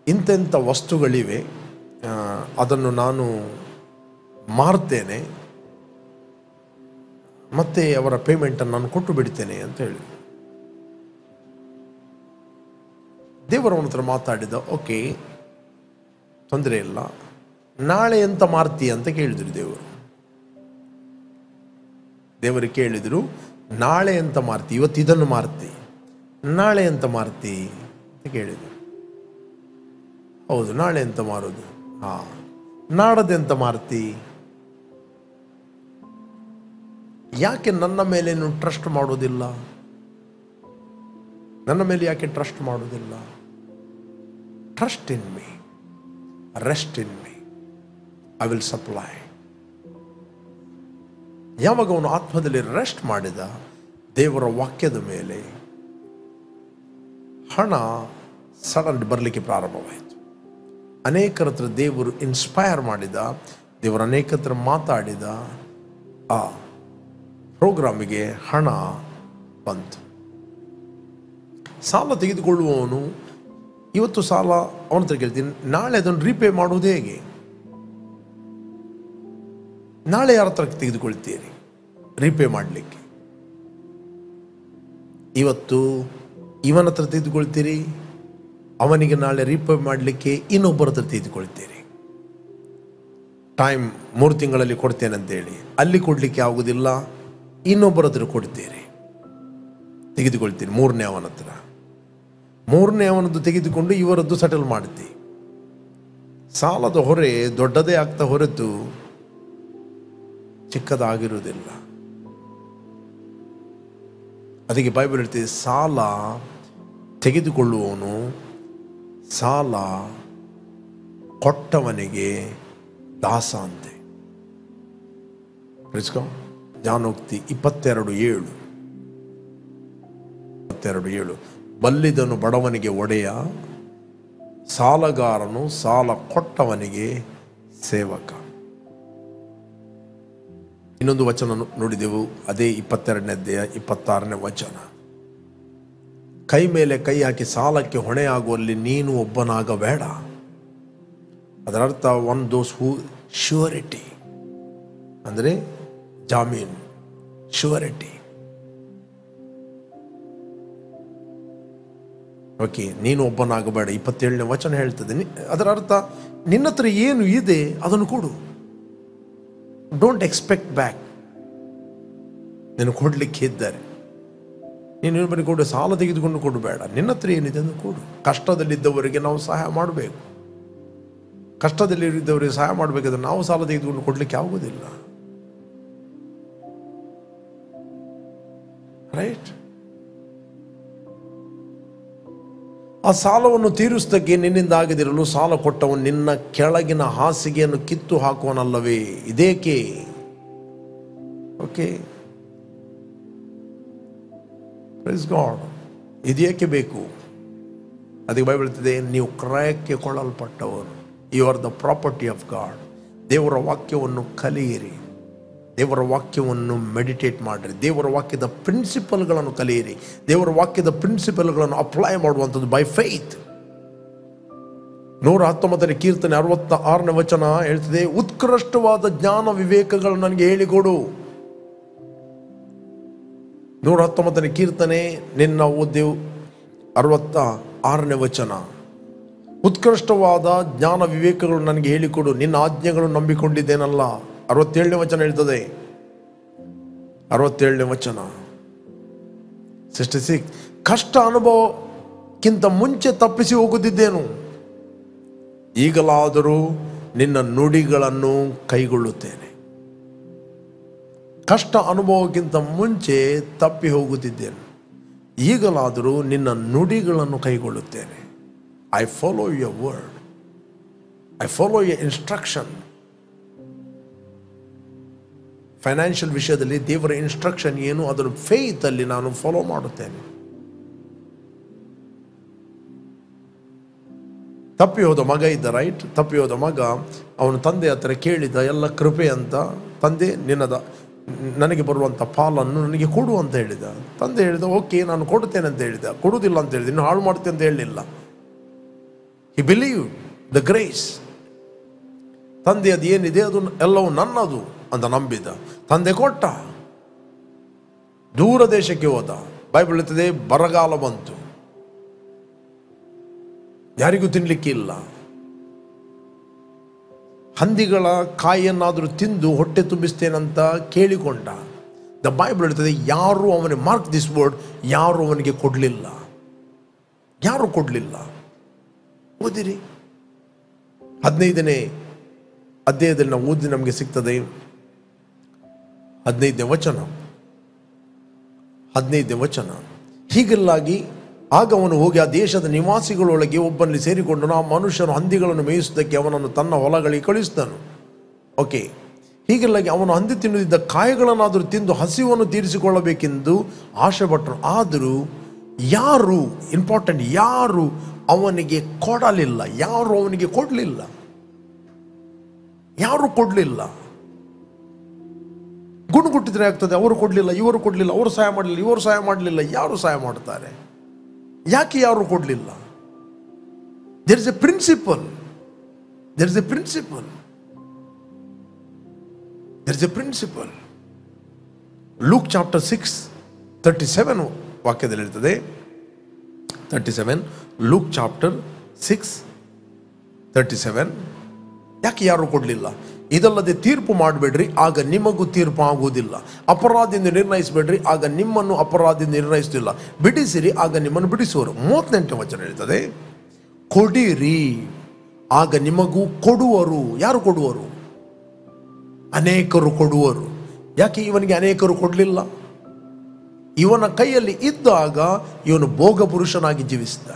ಇಂತೆಂಥ ವಸ್ತುಗಳಿವೆ, ಅದನ್ನು ನಾನು ಮಾರ್ತೇನೆ, ಮತ್ತೆ ಅವರ ಪೇಮೆಂಟನ್ನು ನಾನು ಕೊಟ್ಟು ಬಿಡ್ತೇನೆ ಅಂತ ಹೇಳಿ. ದೇವರವನ ಹತ್ರ ಮಾತಾಡಿದ. ಓಕೆ, ತೊಂದರೆ ಇಲ್ಲ, ನಾಳೆ ಎಂತ ಮಾರ್ತಿ ಅಂತ ಕೇಳಿದ್ರು ದೇವರು. ದೇವರಿಗೆ ಕೇಳಿದ್ರು, ನಾಳೆ ಎಂತ ಮಾರ್ತಿ? ಇವತ್ತು ಇದನ್ನು ಮಾರ್ತಿ, ನಾಳೆ ಎಂತ ಮಾರ್ತಿ ಅಂತ ಕೇಳಿದ್ರು. ಹೌದು, ನಾಳೆ ಎಂತ ಮಾರೋದು? ನಾಡದೆಂತ ಮಾರ್ತಿ? ಯಾಕೆ ನನ್ನ ಮೇಲೆ ನೀನು ಟ್ರಸ್ಟ್ ಮಾಡೋದಿಲ್ಲ? ನನ್ನ ಮೇಲೆ ಯಾಕೆ ಟ್ರಸ್ಟ್ ಮಾಡೋದಿಲ್ಲ? Trust in me, rest in me, I will supply. ಯಾವಾಗ ಅವನು ಆತ್ಮದಲ್ಲಿ ರೆಸ್ಟ್ ಮಾಡಿದ, ದೇವರ ವಾಕ್ಯದ ಮೇಲೆ ಹಣ ಸಡನ್ ಬರಲಿಕ್ಕೆ ಪ್ರಾರಂಭವಾಯಿತು. ಅನೇಕರ ಹತ್ರ ದೇವರು ಇನ್ಸ್ಪೈರ್ ಮಾಡಿದ, ದೇವರು ಅನೇಕ ಹತ್ರ ಮಾತಾಡಿದ. ಆ ಪ್ರೋಗ್ರಾಮಿಗೆ ಹಣ ಬಂತು. ಸಾಲ ತೆಗೆದುಕೊಳ್ಳುವವನು ಇವತ್ತು ಸಾಲ ಅವನ ಹತ್ರ ಕೇಳ್ತೀನಿ, ನಾಳೆ ಅದನ್ನು ರೀಪೇ ಮಾಡುವುದು ಹೇಗೆ? ನಾಳೆ ಯಾರ ಹತ್ರ ತೆಗೆದುಕೊಳ್ತೀರಿ ರೀಪೇ ಮಾಡಲಿಕ್ಕೆ? ಇವತ್ತು ಇವನ ಹತ್ರ ತೆಗೆದುಕೊಳ್ತೀರಿ, ಅವನಿಗೆ ನಾಳೆ ರೀಪೇ ಮಾಡಲಿಕ್ಕೆ ಇನ್ನೊಬ್ಬರ ಹತ್ರ ತೆಗೆದುಕೊಳ್ತೀರಿ. ಟೈಮ್ 3 ತಿಂಗಳಲ್ಲಿ ಕೊಡ್ತೇನೆ ಅಂತೇಳಿ ಅಲ್ಲಿ ಕೊಡಲಿಕ್ಕೆ ಆಗುವುದಿಲ್ಲ, ಇನ್ನೊಬ್ಬರ ಹತ್ರ ಕೊಡ್ತೀರಿ, ತೆಗೆದುಕೊಳ್ತೀರಿ. 3ನೇ ಅವನ ಹತ್ರ, 3ನೇ ಅವನದ್ದು ತೆಗೆದುಕೊಂಡು ಇವರದ್ದು ಸೆಟಲ್ ಮಾಡ್ತಿ. ಸಾಲದ ಹೊರೆ ದೊಡ್ಡದೇ ಆಗ್ತಾ ಹೊರತು ಚಿಕ್ಕದಾಗಿರುವುದಿಲ್ಲ. ಅದಕ್ಕೆ ಬೈಬಲ್ ಹೇಳ್ತಿದೆ, ಸಾಲ ತೆಗೆದುಕೊಳ್ಳುವವನು ಸಾಲ ಕೊಟ್ಟವನಿಗೆ ದಾಸ ಅಂತೆ. ಜಾನೋಕ್ತಿ 22:7 ಬಲ್ಲಿದನು ಬಡವನಿಗೆ ಒಡೆಯ, ಸಾಲಗಾರನು ಸಾಲ ಕೊಟ್ಟವನಿಗೆ ಸೇವಕ. ಇನ್ನೊಂದು ವಚನ ನೋಡಿದೆವು, ಅದೇ 22ನೇ ಅಧ್ಯಾಯ 26ನೇ ವಚನ. ಕೈ ಮೇಲೆ ಕೈ ಹಾಕಿ ಸಾಲಕ್ಕೆ ಹೊಣೆಯಾಗುವಲ್ಲಿ ನೀನು ಒಬ್ಬನಾಗಬೇಡ. ಅದರರ್ಥ ಒನ್ ದೋಸ್ ಹೂ ಶ್ಯೂರಿಟಿ ಅಂದರೆ ಜಾಮೀನು, ಶ್ಯೂರಿಟಿ. ಓಕೆ, ನೀನು ಒಬ್ಬನಾಗಬೇಡ 27ನೇ ವಚನ ಹೇಳ್ತದೆ. ಅದರ ಅರ್ಥ ನಿನ್ನ ಹತ್ರ ಏನು ಇದೆ ಅದನ್ನು ಕೊಡು. Don't expect back. ನೀನು ಕೊಡ್ಲಿಕ್ಕೆ ಇದ್ದಾರೆ, ನೀನು ಇನ್ನೊಬ್ಬರಿಗೆ ಕೊಡು. ಸಾಲ ತೆಗೆದುಕೊಂಡು ಕೊಡಬೇಡ, ನಿನ್ನ ಹತ್ರ ಏನಿದೆ ಅದನ್ನು ಕೊಡು. ಕಷ್ಟದಲ್ಲಿದ್ದವರಿಗೆ ನಾವು ಸಹಾಯ ಮಾಡಬೇಕು. ಕಷ್ಟದಲ್ಲಿದ್ದವರಿಗೆ ಸಹಾಯ ಮಾಡಬೇಕಾದ್ರೆ ನಾವು ಸಾಲ ತೆಗೆದುಕೊಂಡು ಕೊಡಲಿಕ್ಕೆ ಆಗುವುದಿಲ್ಲ. ರೈಟ್? ಆ ಸಾಲವನ್ನು ತೀರಿಸುವುದಕ್ಕೆ ನಿನ್ನಿಂದ ಆಗದಿರಲು ಸಾಲ ಕೊಟ್ಟವನು ನಿನ್ನ ಕೆಳಗಿನ ಹಾಸಿಗೆಯನ್ನು ಕಿತ್ತು ಹಾಕುವನಲ್ಲವೇ? ಇದೇಕೆ? Okay, praise God. ಇದೇಕೆ ಬೇಕು? ಅದಕ್ಕೆ ಬೈಬಲ್ ಹೇಳ್ತಿದೆ, ನೀವು ಕ್ರಯಕ್ಕೆ ಕೊಳ್ಳಲ್ಪಟ್ಟವರು. You are the property of God. ದೇವರ ವಾಕ್ಯವನ್ನು ಕಲಿಯಿರಿ, ದೇವರ ವಾಕ್ಯವನ್ನು ಮೆಡಿಟೇಟ್ ಮಾಡಿರಿ, ದೇವರ ವಾಕ್ಯದ ಪ್ರಿನ್ಸಿಪಲ್ಗಳನ್ನು ಕಲಿಯಿರಿ, ದೇವರ ವಾಕ್ಯದ ಪ್ರಿನ್ಸಿಪಲ್ಗಳನ್ನು ಅಪ್ಲೈ ಮಾಡುವಂಥದ್ದು ಬೈ ಫೇತ್. 119ನೇ ಕೀರ್ತನೆ 66ನೇ ವಚನ ಹೇಳ್ತಿದೆ, ಉತ್ಕೃಷ್ಟವಾದ ಜ್ಞಾನ ವಿವೇಕಗಳನ್ನು ನನಗೆ ಹೇಳಿಕೊಡು. 119ನೇ ಕೀರ್ತನೆ ನಿನ್ನ ಓದೇವು 66ನೇ ವಚನ. ಉತ್ಕೃಷ್ಟವಾದ ಜ್ಞಾನ ವಿವೇಕಗಳು ನನಗೆ ಹೇಳಿಕೊಡು, ನಿನ್ನ ಆಜ್ಞೆಗಳನ್ನು ನಂಬಿಕೊಂಡಿದ್ದೇನಲ್ಲ. 67ನೇ ವಚನ ಹೇಳ್ತದೆ, 67ನೇ ವಚನ 66. ಕಷ್ಟ ಅನುಭವಕ್ಕಿಂತ ಮುಂಚೆ ತಪ್ಪಿಸಿ ಹೋಗುತ್ತಿದ್ದೇನು, ಈಗಲಾದರೂ ನಿನ್ನ ನುಡಿಗಳನ್ನು ಕೈಗೊಳ್ಳುತ್ತೇನೆ. ಕಷ್ಟ ಅನುಭವಕ್ಕಿಂತ ಮುಂಚೆ ತಪ್ಪಿ ಹೋಗುತ್ತಿದ್ದೇನೆ, ಈಗಲಾದರೂ ನಿನ್ನ ನುಡಿಗಳನ್ನು ಕೈಗೊಳ್ಳುತ್ತೇನೆ. I follow your word, I follow your instruction. Financial ವಿಷಯದಲ್ಲಿ ದೇವರ ಇನ್ಸ್ಟ್ರಕ್ಷನ್ ಏನು ಅದನ್ನು ಫೇತ್ ಅಲ್ಲಿ ನಾನು ಫಾಲೋ ಮಾಡುತ್ತೇನೆ. ತಪ್ಪಿ ಹೋದ ಮಗ ಇದ್ದ, ರೈಟ್? ತಪ್ಪಿ ಹೋದ ಮಗ ಅವನು ತಂದೆ ಹತ್ರ ಕೇಳಿದ ಎಲ್ಲ ಕೃಪೆ ಅಂತ. ತಂದೆ ನನಗೆ ಬರುವಂಥ ಪಾಲನ್ನು ನನಗೆ ಕೊಡು ಅಂತ ಹೇಳಿದ. ತಂದೆ ಹೇಳಿದ, ಓಕೆ ನಾನು ಕೊಡುತ್ತೇನೆ ಅಂತ ಹೇಳಿದ. ಕೊಡುವುದಿಲ್ಲ ಅಂತ ಹೇಳಿದ, ಇನ್ನು ಹಾಳು ಮಾಡ್ತೇನೆ ಅಂತ ಹೇಳಲಿಲ್ಲ. ಹಿ ಬಿಲೀವ್ ದ ಗ್ರೇಸ್. ತಂದೆ ಅದು ಏನಿದೆ ಅದು ಎಲ್ಲವೂ ನನ್ನದು ಅಂತ ನಂಬಿದ. ತಂದೆ ಕೊಟ್ಟ. ದೂರ ದೇಶಕ್ಕೆ ಹೋದ. ಬೈಬಲ್ ಹೇಳ್ತದೆ, ಬರಗಾಲ ಬಂತು, ಯಾರಿಗೂ ತಿನ್ಲಿಕ್ಕೆ ಇಲ್ಲ. ಹಂದಿಗಳ ಕಾಯಿಯನ್ನಾದರೂ ತಿಂದು ಹೊಟ್ಟೆ ತುಂಬಿಸ್ತೇನಂತ ಕೇಳಿಕೊಂಡ. ದ ಬೈಬಲ್ ಹೇಳ್ತದೆ, ಯಾರು ಅವನಿಗೆ, ಮಾರ್ಕ್ ದಿಸ್ ವರ್ಡ್, ಯಾರು ಅವನಿಗೆ ಕೊಡಲಿಲ್ಲ. ಯಾರು ಕೊಡಲಿಲ್ಲ. ಓದಿರಿ 15ನೇ ಅಧ್ಯಾಯದಲ್ಲಿ ನಾವು ಓದಿ ನಮಗೆ ಸಿಗ್ತದೆ. 15ನೇ ವಚನ. ಹೀಗೆಲ್ಲಾಗಿ ಆಗ ಅವನು ಹೋಗಿ ಆ ದೇಶದ ನಿವಾಸಿಗಳೊಳಗೆ ಒಬ್ಬನಲ್ಲಿ ಸೇರಿಕೊಂಡು ಆ ಮನುಷ್ಯನು ಹಂದಿಗಳನ್ನು ಮೇಯಿಸುವುದಕ್ಕೆ ಅವನನ್ನು ತನ್ನ ಹೊಲಗಳಿಗೆ ಕಳಿಸಿದನು. ಓಕೆ, ಹೀಗೆಲ್ಲಾಗಿ ಅವನು ಹಂದಿ ತಿನ್ನುತ್ತಿದ್ದ ಕಾಯಿಗಳನ್ನಾದರೂ ತಿಂದು ಹಸಿವನ್ನು ತೀರಿಸಿಕೊಳ್ಳಬೇಕೆಂದು ಆಶೆ ಪಟ್ಟನು. ಆದರೂ ಯಾರು, ಇಂಪಾರ್ಟೆಂಟ್, ಯಾರು ಅವನಿಗೆ ಕೊಡಲಿಲ್ಲ. ಯಾರು ಅವನಿಗೆ ಕೊಡಲಿಲ್ಲ. ಯಾರು ಕೊಡಲಿಲ್ಲ. ಗುಣಗುಟ್ಟಿದ್ರೆ ಆಗ್ತದೆ, ಅವರು ಕೊಡಲಿಲ್ಲ, ಇವರು ಕೊಡಲಿಲ್ಲ, ಅವರು ಸಹಾಯ ಮಾಡಲಿಲ್ಲ, ಇವರು ಸಹಾಯ ಮಾಡಲಿಲ್ಲ. ಯಾರು ಸಹಾಯ ಮಾಡ್ತಾರೆ? ಯಾಕೆ ಯಾರು ಕೊಡಲಿಲ್ಲ? There is a principle. There is a principle. There is a principle. Luke chapter 6:37 ವಾಕ್ಯದಲ್ಲಿ ಇರ್ತದೆ. 37, ಲೂಕ್ ಚಾಪ್ಟರ್ 6:37. ಯಾಕೆ ಯಾರು ಕೊಡಲಿಲ್ಲ? ಇದಲ್ಲದೆ ತೀರ್ಪು ಮಾಡಬೇಡ್ರಿ, ಆಗ ನಿಮಗೂ ತೀರ್ಪು ಆಗುವುದಿಲ್ಲ. ಅಪರಾಧಿಯಿಂದ ನಿರ್ಣಯಿಸಬೇಡ್ರಿ, ಆಗ ನಿಮ್ಮನ್ನು ಅಪರಾಧಿಯಿಂದ ನಿರ್ಣಯಿಸುವುದಿಲ್ಲ. ಬಿಡಿಸಿರಿ, ಆಗ ನಿಮ್ಮನ್ನು ಬಿಡಿಸುವರು. 38ನೇ ವಚನ ಹೇಳ್ತದೆ, ಕೊಡಿರಿ, ಆಗ ನಿಮಗೂ ಕೊಡುವರು. ಯಾರು ಕೊಡುವರು? ಅನೇಕರು ಕೊಡುವರು. ಯಾಕೆ ಇವನಿಗೆ ಅನೇಕರು ಕೊಡಲಿಲ್ಲ? ಇವನ ಕೈಯಲ್ಲಿ ಇದ್ದಾಗ ಇವನು ಭೋಗ ಪುರುಷನಾಗಿ ಜೀವಿಸಿದ,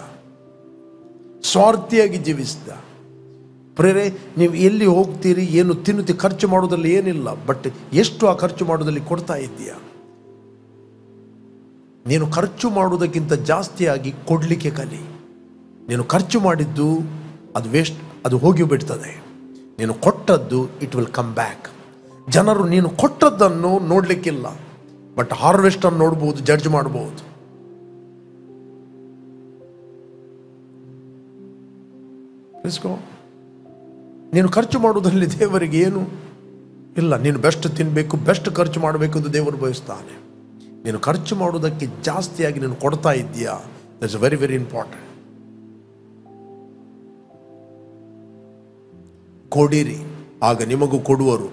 ಸ್ವಾರ್ಥಿಯಾಗಿ ಜೀವಿಸಿದ. ಪ್ರೇರೆ, ನೀವು ಎಲ್ಲಿ ಹೋಗ್ತೀರಿ, ಏನು ತಿನ್ನುತ್ತಿ, ಖರ್ಚು ಮಾಡೋದ್ರಲ್ಲಿ ಏನಿಲ್ಲ, ಬಟ್ ಎಷ್ಟು ಆ ಖರ್ಚು ಮಾಡೋದಲ್ಲಿ ಕೊಡ್ತಾ ಇದ್ದೀಯ? ನೀನು ಖರ್ಚು ಮಾಡುವುದಕ್ಕಿಂತ ಜಾಸ್ತಿಯಾಗಿ ಕೊಡಲಿಕ್ಕೆ ಕಲಿ. ನೀನು ಖರ್ಚು ಮಾಡಿದ್ದು ಅದು ವೇಸ್ಟ್, ಅದು ಹೋಗಿ ಬಿಡ್ತದೆ. ನೀನು ಕೊಟ್ಟದ್ದು ಇಟ್ ವಿಲ್ ಕಮ್ ಬ್ಯಾಕ್. ಜನರು ನೀನು ಕೊಟ್ಟದ್ದನ್ನು ನೋಡಲಿಕ್ಕಿಲ್ಲ, ಬಟ್ ಹಾರ್ವೆಸ್ಟನ್ನು ನೋಡ್ಬೋದು, ಜಡ್ಜ್ ಮಾಡ್ಬೋದು. ನೀನು ಖರ್ಚು ಮಾಡುವುದರಲ್ಲಿ ದೇವರಿಗೆ ಏನು ಇಲ್ಲ. ನೀನು ಬೆಸ್ಟ್ ತಿನ್ನಬೇಕು, ಬೆಸ್ಟ್ ಖರ್ಚು ಮಾಡಬೇಕು ಎಂದು ದೇವರು ಬಯಸ್ತಾನೆ. ನೀನು ಖರ್ಚು ಮಾಡುವುದಕ್ಕೆ ಜಾಸ್ತಿಯಾಗಿ ನೀನು ಕೊಡ್ತಾ ಇದ್ದೀಯಾ? That's very very important. ಕೊಡಿರಿ, ಆಗ ನಿಮಗೂ ಕೊಡುವರು.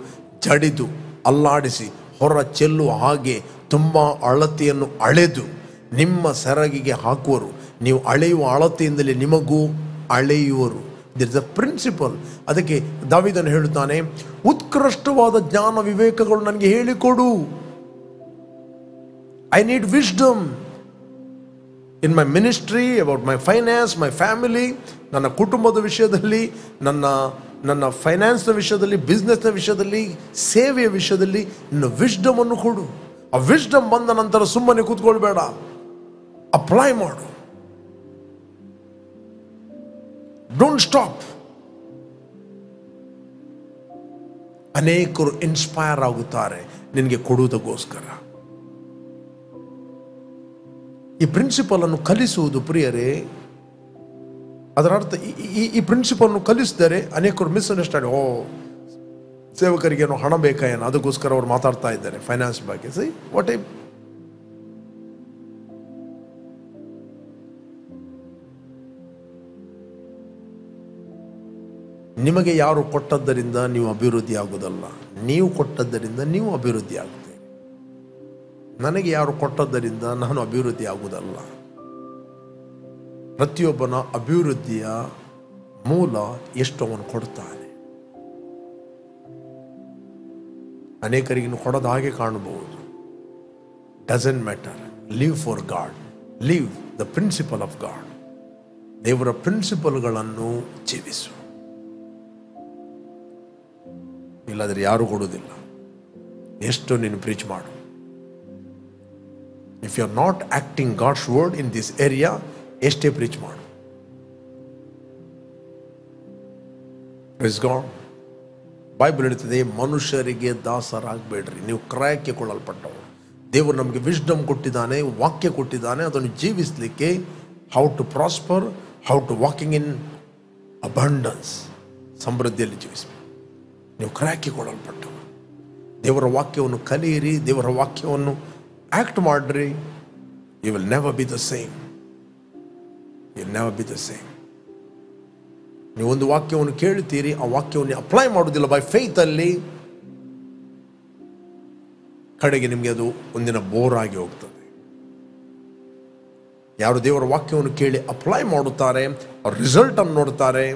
ಜಡಿದು ಅಲ್ಲಾಡಿಸಿ ಹೊರ ಚೆಲ್ಲುವ ಹಾಗೆ ತುಂಬ ಅಳತೆಯನ್ನು ಅಳೆದು ನಿಮ್ಮ ಸೆರಗಿಗೆ ಹಾಕುವರು. ನೀವು ಅಳೆಯುವ ಅಳತೆಯಿಂದಲೇ ನಿಮಗೂ ಅಳೆಯುವರು. There is a principle. ಅದಕ್ಕೆ ದಾವೀದನು ಹೇಳುತ್ತಾನೆ, ಉತ್ಕೃಷ್ಟವಾದ ಜ್ಞಾನ ವಿವೇಕಗಳು ನನಗೆ ಹೇಳಿಕೊಡು. I need wisdom in my ministry, about my finance, my family. ನನ್ನ ಕುಟುಂಬದ ವಿಷಯದಲ್ಲಿ, ನನ್ನ ಫೈನಾನ್ಸ್ನ ವಿಷಯದಲ್ಲಿ, ಬಿಸ್ನೆಸ್ನ ವಿಷಯದಲ್ಲಿ, ಸೇವೆಯ ವಿಷಯದಲ್ಲಿ ನಿನ್ನ ವಿಸ್ಡಮ್ ಅನ್ನು ಕೊಡು. ಆ ವಿಸ್ಡಮ್ ಬಂದ ನಂತರ ಸುಮ್ಮನೆ ಕೂತ್ಕೊಳ್ಬೇಡ, ಅಪ್ಲೈ ಮಾಡು. Don't stop. ಅನೇಕರು ಇನ್ಸ್ಪೈರ್ ಆಗುತ್ತಾರೆ ನಿನಗೆ ಕೊಡುವುದಕ್ಕೋಸ್ಕರ. ಈ ಪ್ರಿನ್ಸಿಪಲ್ ಅನ್ನು ಕಲಿಸುವುದು ಪ್ರಿಯರೇ, ಅದರ ಅರ್ಥ ಈ ಪ್ರಿನ್ಸಿಪಲ್ ಅನ್ನು ಕಲಿಸಿದರೆ ಅನೇಕರು ಮಿಸ್ಅಂಡರ್ಸ್ಟ್ಯಾಂಡ್. ಸೇವಕರಿಗೆ ಏನೋ ಹಣ ಬೇಕಾ ಏನೋ, ಅದಕ್ಕೋಸ್ಕರ ಅವ್ರು ಮಾತಾಡ್ತಾ ಇದ್ದಾರೆ ಫೈನಾನ್ಸ್ ಬಗ್ಗೆ. ಸಿ ವಾಟ್ ಐ ನಿಮಗೆ ಯಾರು ಕೊಟ್ಟದ್ದರಿಂದ ನೀವು ಅಭಿವೃದ್ಧಿ ಆಗುವುದಲ್ಲ, ನೀವು ಕೊಟ್ಟದ್ದರಿಂದ ನೀವು ಅಭಿವೃದ್ಧಿ ಆಗುತ್ತೀರಿ. ನನಗೆ ಯಾರು ಕೊಟ್ಟದ್ದರಿಂದ ನಾನು ಅಭಿವೃದ್ಧಿ ಆಗುವುದಲ್ಲ. ಪ್ರತಿಯೊಬ್ಬನ ಅಭಿವೃದ್ಧಿಯ ಮೂಲ ಎಷ್ಟು ಅವನು ಕೊಡ್ತಾನೆ. ಅನೇಕರಿಗೆ ಕೊಡದ ಹಾಗೆ ಕಾಣಬಹುದು. Doesn't matter. Live for God. Live the principle of God. ದೇವರ ಪ್ರಿನ್ಸಿಪಲ್ಗಳನ್ನು ಜೀವಿಸು. ಇಲ್ಲಾದರೆ ಯಾರು ಕೊಡುವುದಿಲ್ಲ. ಎಷ್ಟು ನೀನು ಪ್ರೀಚ್ ಮಾಡು. If you are not acting God's word in this area, ಎಷ್ಟೇ ಪ್ರೀಚ್ ಮಾಡು. Praise God. ಬೈಬಲ್ ಹೇಳ್ತದೆ, ಮನುಷ್ಯರಿಗೆ ದಾಸರಾಗಬೇಡ್ರಿ, ನೀವು ಕ್ರಯಕ್ಕೆ ಕೊಳ್ಳಲ್ಪಟ್ಟವರು. ದೇವರು ನಮಗೆ ವಿಸ್ಡಮ್ ಕೊಟ್ಟಿದ್ದಾನೆ, ವಾಕ್ಯ ಕೊಟ್ಟಿದ್ದಾನೆ, ಅದನ್ನು ಜೀವಿಸಲಿಕ್ಕೆ. How to prosper, how to walking in abundance, ಸಮೃದ್ಧಿಯಲ್ಲಿ ಜೀವಿಸಬೇಕು. ನೀವು ಕ್ರಯಕ್ಕೆ ಕೊಡಲ್ಪಟ್ಟವರು. ದೇವರ ವಾಕ್ಯವನ್ನು ಕಲಿಯಿರಿ, ದೇವರ ವಾಕ್ಯವನ್ನು ಆಕ್ಟ್ ಮಾಡ್ರಿ. You will never be the same. You will never be the same. ನೀವೊಂದು ವಾಕ್ಯವನ್ನು ಕೇಳ್ತೀರಿ, ಆ ವಾಕ್ಯವನ್ನು ಅಪ್ಲೈ ಮಾಡೋದಿಲ್ಲ ಬೈ ಫೇತ್ ಅಲ್ಲಿ, ಕಡೆಗೆ ನಿಮಗೆ ಅದು ಒಂದಿನ ಬೋರ್ ಆಗಿ ಹೋಗ್ತದೆ. ಯಾರು ದೇವರ ವಾಕ್ಯವನ್ನು ಕೇಳಿ ಅಪ್ಲೈ ಮಾಡುತ್ತಾರೆ, ಅವ್ರ ರಿಸಲ್ಟ್ ಅನ್ನು ನೋಡ್ತಾರೆ,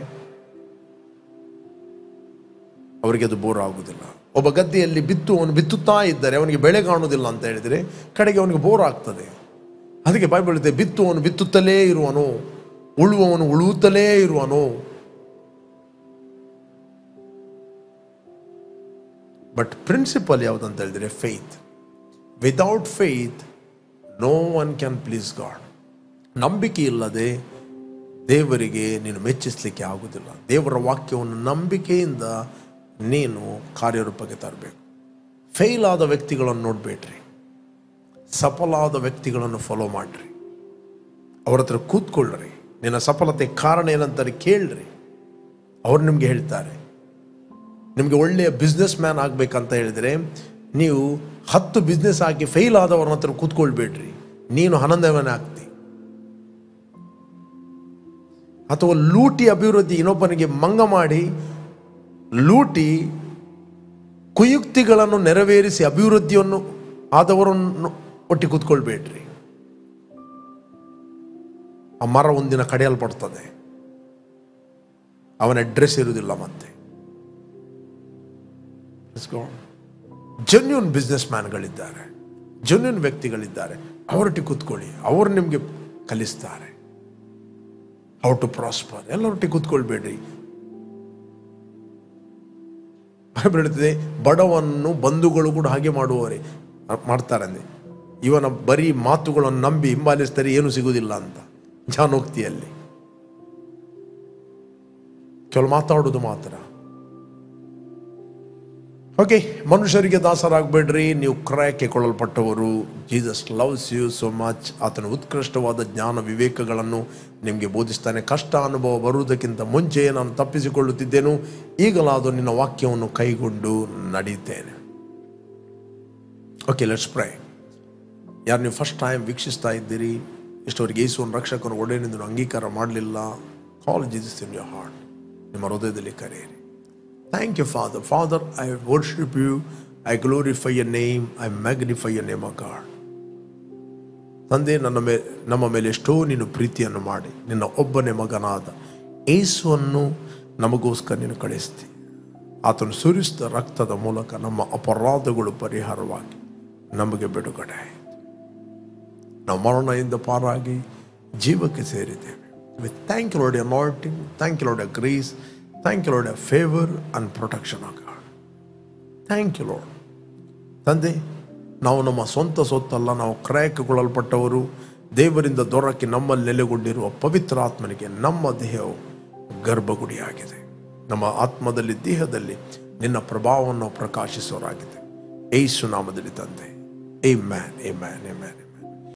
ಅವರಿಗೆ ಅದು ಬೋರ್ ಆಗುವುದಿಲ್ಲ. ಒಬ್ಬ ಗದ್ದೆಯಲ್ಲಿ ಅವನು ಬಿತ್ತುತ್ತಾ ಇದ್ದರೆ ಅವನಿಗೆ ಬೆಳೆ ಕಾಣುವುದಿಲ್ಲ ಅಂತ ಹೇಳಿದರೆ ಕಡೆಗೆ ಅವನಿಗೆ ಬೋರ್ ಆಗ್ತದೆ. ಅದಕ್ಕೆ ಬೈಬಲ್ ಹೇಳುತ್ತೆ, ಬಿತ್ತುವವನು ಬಿತ್ತುತ್ತಲೇ ಇರುವನು, ಉಳುವವನು ಉಳುತ್ತಲೇ ಇರುವನು. ಬಟ್ ಪ್ರಿನ್ಸಿಪಲ್ ಯಾವುದಂತ ಹೇಳಿದರೆ faith. Without faith no one can please God. ನಂಬಿಕೆ ಇಲ್ಲದೆ ದೇವರಿಗೆ ನೀನು ಮೆಚ್ಚಿಸಲಿಕ್ಕೆ ಆಗುವುದಿಲ್ಲ. ದೇವರ ವಾಕ್ಯವನ್ನು ನಂಬಿಕೆಯಿಂದ ನೀನು ಕಾರ್ಯರೂಪಕ್ಕೆ ತರಬೇಕು. ಫೇಲ್ ಆದ ವ್ಯಕ್ತಿಗಳನ್ನು ನೋಡಬೇಡ್ರಿ, ಸಫಲ ಆದ ವ್ಯಕ್ತಿಗಳನ್ನು ಫಾಲೋ ಮಾಡ್ರಿ. ಅವ್ರ ಹತ್ರ ಕೂತ್ಕೊಳ್ಳ್ರಿ. ನಿನ್ನ ಸಫಲತೆ ಕಾರಣ ಏನಂತಾರೆ ಕೇಳ್ರಿ. ಅವ್ರು ನಿಮಗೆ ಹೇಳ್ತಾರೆ. ನಿಮಗೆ ಒಳ್ಳೆಯ ಬಿಸ್ನೆಸ್ ಮ್ಯಾನ್ ಆಗಬೇಕಂತ ಹೇಳಿದರೆ ನೀವು 10 ಬಿಸ್ನೆಸ್ ಆಗಿ ಫೇಲ್ ಆದವ್ರನ್ನ ಹತ್ರ ಕೂತ್ಕೊಳ್ಬೇಡ್ರಿ, ನೀನು 11ನೇ ಆಗ್ತಿ. ಅಥವಾ ಲೂಟಿ ಅಭಿವೃದ್ಧಿ, ಇನ್ನೊಬ್ಬನಿಗೆ ಮಂಗ ಮಾಡಿ ಲೂಟಿ ಕುಯುಕ್ತಿಗಳನ್ನು ನೆರವೇರಿಸಿ ಅಭಿವೃದ್ಧಿಯನ್ನು ಆದವರನ್ನು ಒಟ್ಟಿಗೆ ಕೂತ್ಕೊಳ್ಬೇಡ್ರಿ. ಆ ಮರ ಒಂದಿನ ಕಡಿಯಲ್ಪಡ್ತದೆ, ಅವನ ಅಡ್ರೆಸ್ ಇರುವುದಿಲ್ಲ. ಮತ್ತೆ ಜೆನ್ಯೂನ್ ಬಿಸ್ನೆಸ್ ಮ್ಯಾನ್ಗಳಿದ್ದಾರೆ, ಜೆನ್ಯೂನ್ ವ್ಯಕ್ತಿಗಳಿದ್ದಾರೆ, ಅವರೊಟ್ಟಿಗೆ ಕೂತ್ಕೊಳ್ಳಿ. ಅವರು ನಿಮಗೆ ಕಲಿಸ್ತಾರೆ ಹೌ ಟು ಪ್ರಾಸ್ಪರ್. ಎಲ್ಲರೊಟ್ಟಿಗೆ ಕೂತ್ಕೊಳ್ಬೇಡ್ರಿ. ಹೇಳ್ತದೆ ಬಡವನ್ನು ಬಂಧುಗಳು ಕೂಡ ಹಾಗೆ ಮಾಡ್ತಾರೆ ಅಂದೆ. ಇವನ ಬರೀ ಮಾತುಗಳನ್ನು ನಂಬಿ ಹಿಂಬಾಲಿಸ್ತಾರೆ, ಏನು ಸಿಗುವುದಿಲ್ಲ ಅಂತ ಜಾನೋಕ್ತಿಯಲ್ಲಿ ಕೆಲವು ಮಾತಾಡುವುದು ಮಾತ್ರ. ಓಕೆ, ಮನುಷ್ಯರಿಗೆ ದಾಸರಾಗಬೇಡ್ರಿ, ನೀವು ಕ್ರಯಕ್ಕೆ ಕೊಳ್ಳಲ್ಪಟ್ಟವರು. Jesus loves you so much. ಆತನ ಉತ್ಕೃಷ್ಟವಾದ ಜ್ಞಾನ ವಿವೇಕಗಳನ್ನು ನಿಮಗೆ ಬೋಧಿಸ್ತಾನೆ. ಕಷ್ಟ ಅನುಭವ ಬರುವುದಕ್ಕಿಂತ ಮುಂಚೆ ನಾನು ತಪ್ಪಿಸಿಕೊಳ್ಳುತ್ತಿದ್ದೇನು, ಈಗಲಾದರೂ ನಿನ್ನ ವಾಕ್ಯವನ್ನು ಕೈಗೊಂಡು ನಡೆಯುತ್ತೇನೆ. Okay, let's pray. ಯಾರು ನೀವು ಫಸ್ಟ್ ಟೈಮ್ ವೀಕ್ಷಿಸ್ತಾ ಇದ್ದೀರಿ, ಇಷ್ಟವರೆಗೆ ಯೇಸುವನ್ನು ರಕ್ಷಕರು ಒಡೆಯನೆಂದು ಅಂಗೀಕಾರ ಮಾಡಲಿಲ್ಲ, ಕಾಲ್ ಜೀಸಸ್ ಇನ್ ಯೋರ್ ಹಾರ್ಟ್. ನಿಮ್ಮ ಹೃದಯದಲ್ಲಿ ಕರೆಯಿರಿ. Thank you, Father. Father, I worship you. I glorify your name. I magnify your name, O God. ತಂದೆ, ನಮ್ಮ ಮೇಲೆ ಎಷ್ಟೋ ನೀನು ಪ್ರೀತಿಯನ್ನು ಮಾಡಿ ನಿನ್ನ ಒಬ್ಬನೇ ಮಗನಾದ ಯೇಸುವನ್ನು ನಮಗೋಸ್ಕರ ನೀನು ಕಳಿಸ್ತಿ. ಆತನು ಸುರಿಸಿದ ರಕ್ತದ ಮೂಲಕ ನಮ್ಮ ಅಪರಾಧಗಳು ಪರಿಹಾರವಾಗಿ ನಮಗೆ ಬಿಡುಗಡೆ ಆಯಿತು. ನಾವು ಮರಣದಿಂದ ಪಾರಾಗಿ ಜೀವಕ್ಕೆ ಸೇರಿದ್ದೇವೆ. We thank you, Lord, your anointing. Thank you, Lord, your grace. Thank you, Lord, your favor and protection, O God. Thank you, Lord. ತಂದೆ, ನಾವು ನಮ್ಮ ಸ್ವಂತ ಸೊತ್ತಲ್ಲ, ನಾವು ಕ್ರಯಕಗೊಳ್ಳಲ್ಪಟ್ಟವರು. ದೇವರಿಂದ ದೊರಕಿ ನಮ್ಮಲ್ಲಿ ನೆಲೆಗೊಂಡಿರುವ ಪವಿತ್ರ ಆತ್ಮನಿಗೆ ನಮ್ಮ ದೇಹವು ಗರ್ಭಗುಡಿಯಾಗಿದೆ. ನಮ್ಮ ಆತ್ಮದಲ್ಲಿ, ದೇಹದಲ್ಲಿ ನಿನ್ನ ಪ್ರಭಾವವನ್ನು ಪ್ರಕಾಶಿಸೋರಾಗಿದೆ. ಯೇಸು ನಾಮದಲ್ಲಿ ತಂದೆ. Amen, amen, amen.